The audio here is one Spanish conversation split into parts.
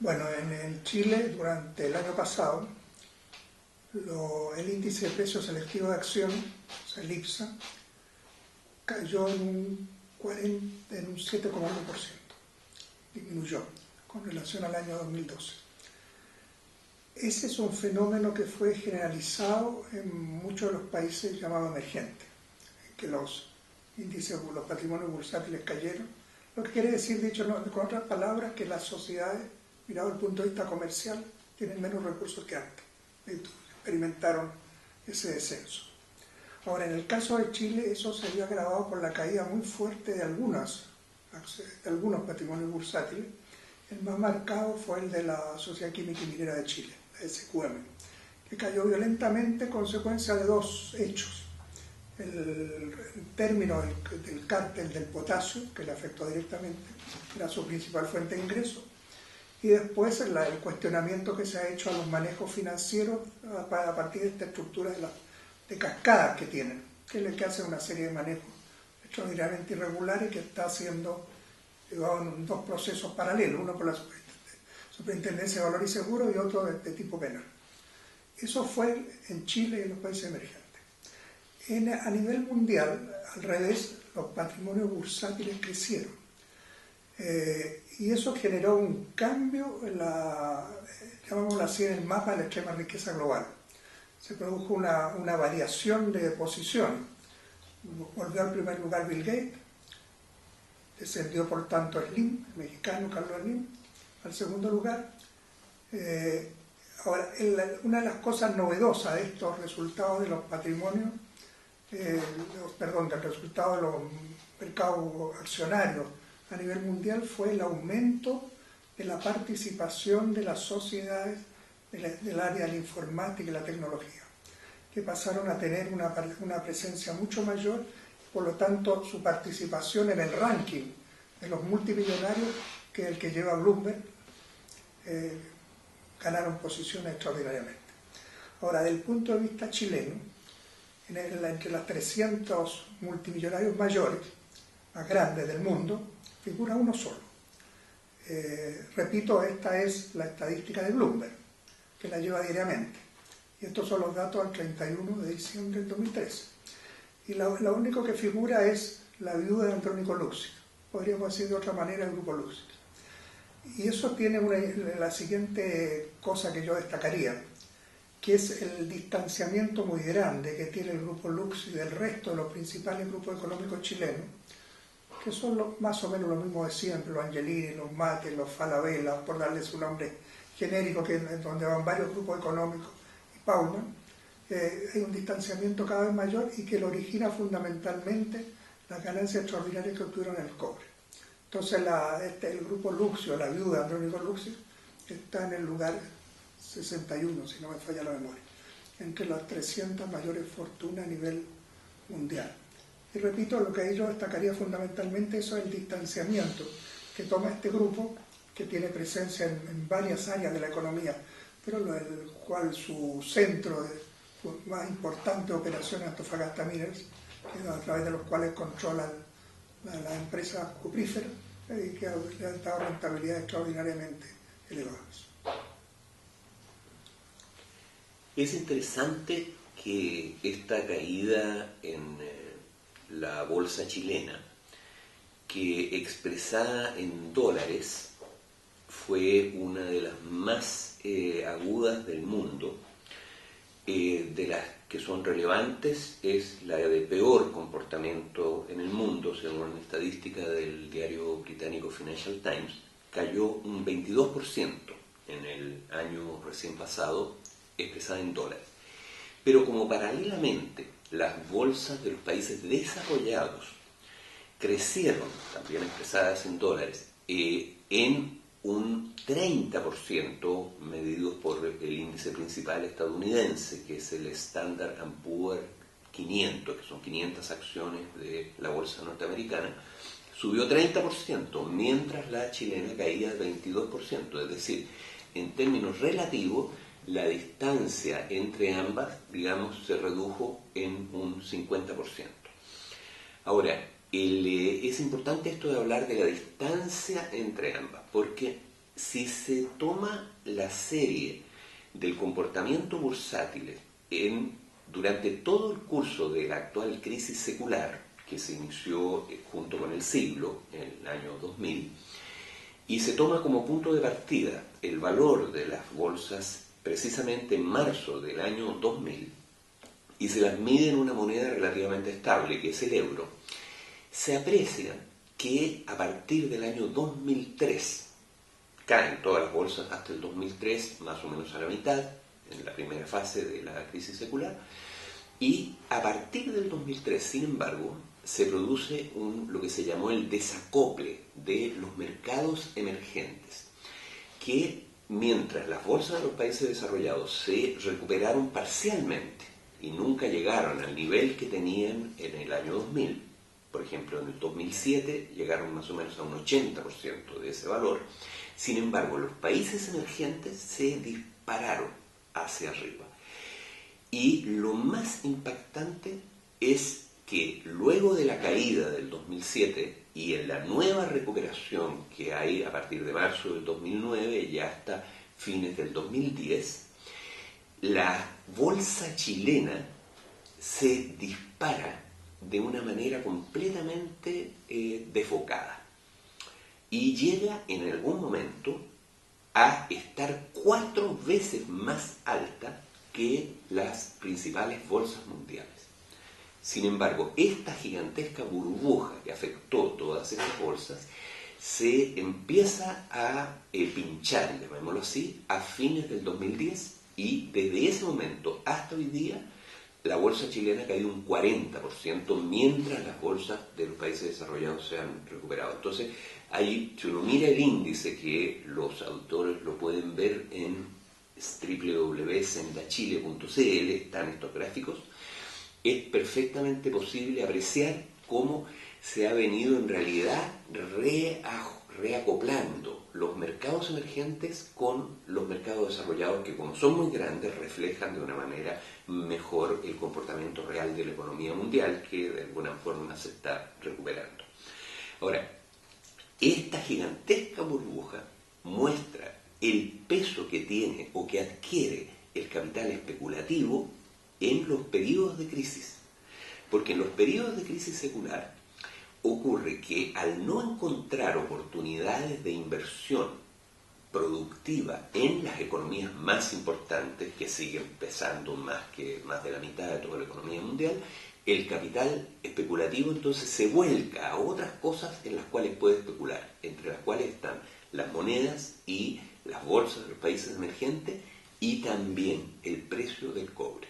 Bueno, en Chile durante el año pasado el índice de precio selectivo de acción, o sea, el IPSA, cayó en un 7,1%, disminuyó con relación al año 2012. Ese es un fenómeno que fue generalizado en muchos de los países llamados emergentes, en que los índices, los patrimonios bursátiles cayeron, lo que quiere decir, dicho con otras palabras, que las sociedades, mirado desde el punto de vista comercial, tienen menos recursos que antes. Experimentaron ese descenso. Ahora, en el caso de Chile, eso se vio agravado por la caída muy fuerte de algunos patrimonios bursátiles. El más marcado fue el de la Sociedad Química y Minera de Chile, la SQM, que cayó violentamente consecuencia de dos hechos. El término del cártel del potasio, que le afectó directamente, era su principal fuente de ingreso, y después el cuestionamiento que se ha hecho a los manejos financieros a partir de esta estructura de cascadas que tienen, que hacen una serie de manejos extraordinariamente irregulares que está haciendo en dos procesos paralelos, uno por la Superintendencia de Valor y Seguro y otro de tipo penal. Eso fue en Chile y en los países emergentes. A nivel mundial, al revés, los patrimonios bursátiles crecieron. Y eso generó un cambio llamámoslo así, en el mapa de la extrema riqueza global. Se produjo una variación de posiciones. Volvió al primer lugar Bill Gates, descendió por tanto Slim, el mexicano Carlos Slim, al segundo lugar. Ahora, una de las cosas novedosas de estos resultados de los patrimonios, del resultado de los mercados accionarios a nivel mundial, fue el aumento de la participación de las sociedades del área de la informática y la tecnología, que pasaron a tener una presencia mucho mayor, por lo tanto su participación en el ranking de los multimillonarios, que es el que lleva Bloomberg, ganaron posiciones extraordinariamente. Ahora, desde el punto de vista chileno, entre los 300 multimillonarios mayores, más grandes del mundo, figura uno solo. Repito, esta es la estadística de Bloomberg, que la lleva diariamente. Y estos son los datos al 31 de diciembre del 2013. Y lo único que figura es la viuda de Andrónico Luxig. Podríamos decir de otra manera el grupo Luxig. Y eso tiene la siguiente cosa que yo destacaría, que es el distanciamiento muy grande que tiene el grupo Luxig del resto de los principales grupos económicos chilenos, que son más o menos lo mismo de siempre, los Angelini, los Mates, los Falabella, por darles su nombre genérico, donde van varios grupos económicos, y Paulman. Hay un distanciamiento cada vez mayor y que lo origina fundamentalmente las ganancias extraordinarias que obtuvieron en el cobre. Entonces el grupo Luxio, la viuda Andrónico Luxig, está en el lugar 61, si no me falla la memoria, entre las 300 mayores fortunas a nivel mundial. Y repito, lo que yo destacaría fundamentalmente eso es el distanciamiento que toma este grupo, que tiene presencia en varias áreas de la economía, pero el cual su centro más importante de operación es Antofagasta Minerals, a través de los cuales controlan las empresas cupríferas y que le han dado rentabilidades extraordinariamente elevadas. Es interesante que esta caída en la bolsa chilena, que expresada en dólares fue una de las más agudas del mundo, de las que son relevantes es la de peor comportamiento en el mundo, según una estadística del diario británico Financial Times, cayó un 22% en el año recién pasado, expresada en dólares. Pero como paralelamente las bolsas de los países desarrollados crecieron, también expresadas en dólares, en un 30% medidos por el índice principal estadounidense, que es el Standard & Poor's 500, que son 500 acciones de la bolsa norteamericana, subió 30%, mientras la chilena caía 22%, es decir, en términos relativos, la distancia entre ambas, digamos, se redujo en un 50%. Ahora, es importante esto de hablar de la distancia entre ambas, porque si se toma la serie del comportamiento bursátil durante todo el curso de la actual crisis secular, que se inició junto con el siglo, en el año 2000, y se toma como punto de partida el valor de las bolsas precisamente en marzo del año 2000, y se las mide en una moneda relativamente estable, que es el euro, se aprecia que a partir del año 2003, caen todas las bolsas hasta el 2003, más o menos a la mitad, en la primera fase de la crisis secular, y a partir del 2003, sin embargo, se produce lo que se llamó el desacople de los mercados emergentes, que mientras las bolsas de los países desarrollados se recuperaron parcialmente y nunca llegaron al nivel que tenían en el año 2000, por ejemplo en el 2007 llegaron más o menos a un 80% de ese valor, sin embargo los países emergentes se dispararon hacia arriba. Y lo más impactante es que luego de la caída del 2007 y en la nueva recuperación que hay a partir de marzo del 2009 y hasta fines del 2010, la bolsa chilena se dispara de una manera completamente desfocada y llega en algún momento a estar 4 veces más alta que las principales bolsas mundiales. Sin embargo, esta gigantesca burbuja que afectó todas esas bolsas se empieza a pinchar, llamémoslo así, a fines del 2010 y desde ese momento hasta hoy día la bolsa chilena ha caído un 40%, mientras las bolsas de los países desarrollados se han recuperado. Entonces, ahí, si uno mira el índice, que los autores lo pueden ver en www.sendachile.cl, están estos gráficos, es perfectamente posible apreciar cómo se ha venido en realidad reacoplando los mercados emergentes con los mercados desarrollados, que como son muy grandes reflejan de una manera mejor el comportamiento real de la economía mundial, que de alguna forma se está recuperando. Ahora, esta gigantesca burbuja muestra el peso que tiene o que adquiere el capital especulativo en los periodos de crisis, porque en los periodos de crisis secular ocurre que al no encontrar oportunidades de inversión productiva en las economías más importantes, que siguen pesando más de la mitad de toda la economía mundial, el capital especulativo entonces se vuelca a otras cosas en las cuales puede especular, entre las cuales están las monedas y las bolsas de los países emergentes y también el precio del cobre.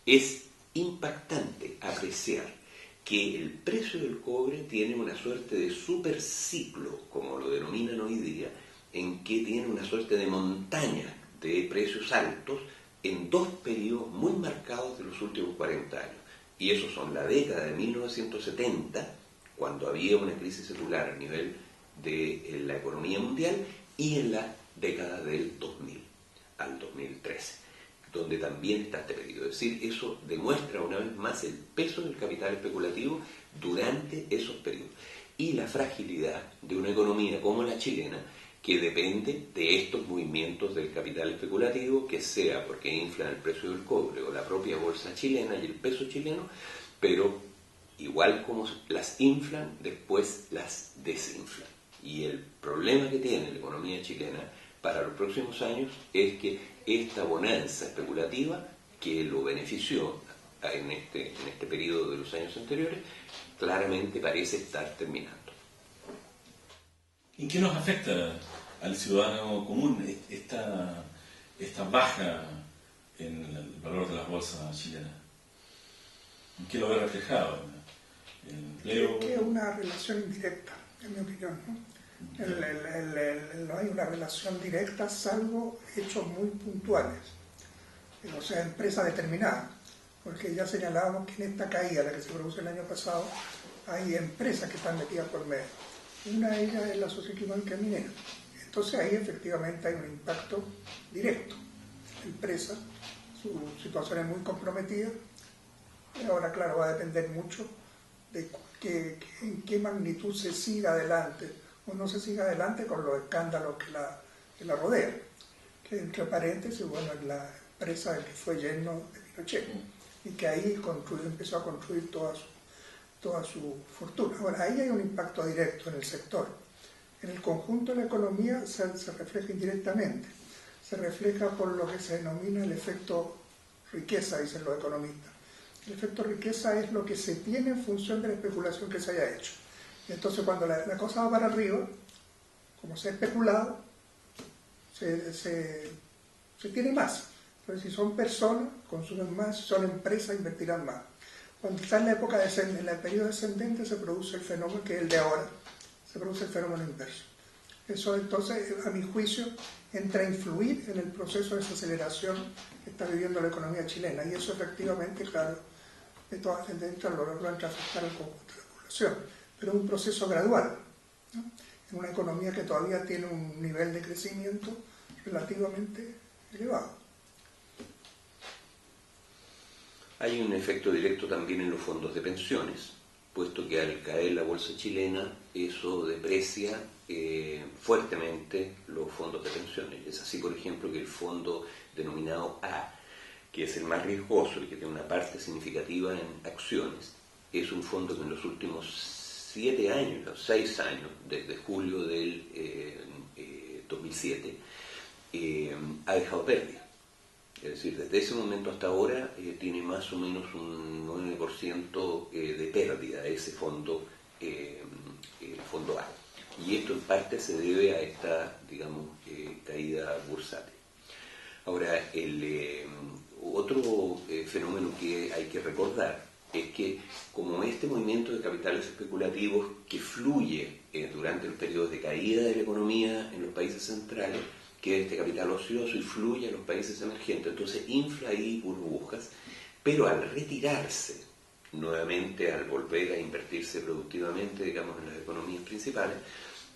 Es impactante apreciar que el precio del cobre tiene una suerte de superciclo, como lo denominan hoy día, en que tiene una suerte de montaña de precios altos en 2 periodos muy marcados de los últimos 40 años. Y esos son la década de 1970, cuando había una crisis secular a nivel de la economía mundial, y en la década del 2000 al 2013, donde también está este periodo. Es decir, eso demuestra una vez más el peso del capital especulativo durante esos periodos y la fragilidad de una economía como la chilena, que depende de estos movimientos del capital especulativo, que sea porque inflan el precio del cobre o la propia bolsa chilena y el peso chileno, pero igual como las inflan, después las desinflan. Y el problema que tiene la economía chilena para los próximos años es que esta bonanza especulativa que lo benefició en este periodo de los años anteriores, claramente parece estar terminando. ¿En qué nos afecta al ciudadano común esta baja en el valor de las bolsas chilenas? ¿En qué lo ve reflejado? ¿En el empleo? Que es una relación indirecta, en mi opinión, ¿no? No hay una relación directa salvo hechos muy puntuales, o sea, empresas determinadas, porque ya señalábamos que en esta caída, la que se produce el año pasado, hay empresas que están metidas por medio. Una de ellas es la socioquímica minera. Entonces ahí efectivamente hay un impacto directo. La empresa, su situación es muy comprometida, y ahora claro, va a depender mucho de en qué magnitud se siga adelante o no se siga adelante con los escándalos que la que la rodea, que entre paréntesis, bueno, es la empresa del que fue yerno de Pinochet, y que ahí empezó a construir toda su fortuna. Ahora, ahí hay un impacto directo en el sector. En el conjunto de la economía se refleja indirectamente, se refleja por lo que se denomina el efecto riqueza, dicen los economistas. El efecto riqueza es lo que se tiene en función de la especulación que se haya hecho. Y entonces cuando la cosa va para arriba, como se ha especulado, se tiene más. Entonces si son personas, consumen más, si son empresas, invertirán más. Cuando está en la época en el periodo descendente se produce el fenómeno que es el de ahora, se produce el fenómeno inverso. Eso entonces, a mi juicio, entra a influir en el proceso de desaceleración que está viviendo la economía chilena, y eso efectivamente, claro, de todas tendencias lo entra a afectar al conjunto de la población, pero es un proceso gradual, ¿no? En una economía que todavía tiene un nivel de crecimiento relativamente elevado. Hay un efecto directo también en los fondos de pensiones, puesto que al caer la bolsa chilena, eso deprecia fuertemente los fondos de pensiones. Es así, por ejemplo, que el fondo denominado A, que es el más riesgoso y que tiene una parte significativa en acciones, es un fondo que en los últimos 7 años, 6 años, desde julio del 2007, ha dejado pérdida. Es decir, desde ese momento hasta ahora tiene más o menos un 9% de pérdida ese fondo, el fondo A. Y esto en parte se debe a esta, digamos, caída bursátil. Ahora, el otro fenómeno que hay que recordar es que como este movimiento de capitales especulativos que fluye durante el periodo de caída de la economía en los países centrales, que este capital ocioso y fluye a los países emergentes, entonces infla ahí burbujas, pero al retirarse nuevamente, al volver a invertirse productivamente, digamos, en las economías principales,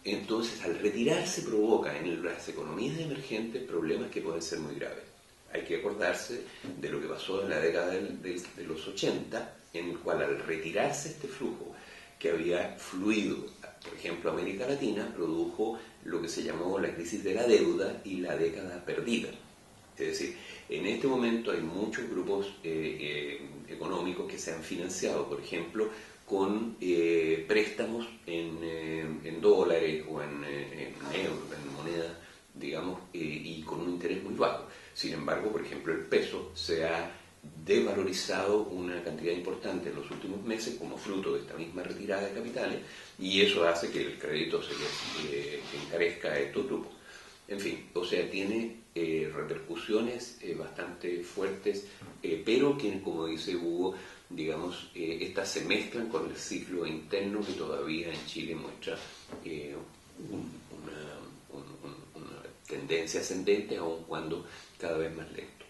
entonces al retirarse provoca en las economías emergentes problemas que pueden ser muy graves. Hay que acordarse de lo que pasó en la década de los 80, en el cual al retirarse este flujo que había fluido, por ejemplo, América Latina, produjo lo que se llamó la crisis de la deuda y la década perdida. Es decir, en este momento hay muchos grupos económicos que se han financiado, por ejemplo, con préstamos en dólares o en euros, en moneda, digamos, y con un interés muy bajo. Sin embargo, por ejemplo, el peso se ha devalorizado una cantidad importante en los últimos meses como fruto de esta misma retirada de capitales, y eso hace que el crédito se les encarezca a estos grupos. En fin, o sea, tiene repercusiones bastante fuertes, pero que, como dice Hugo, digamos, estas se mezclan con el ciclo interno que todavía en Chile muestra una tendencia ascendente, aun cuando cada vez más lento.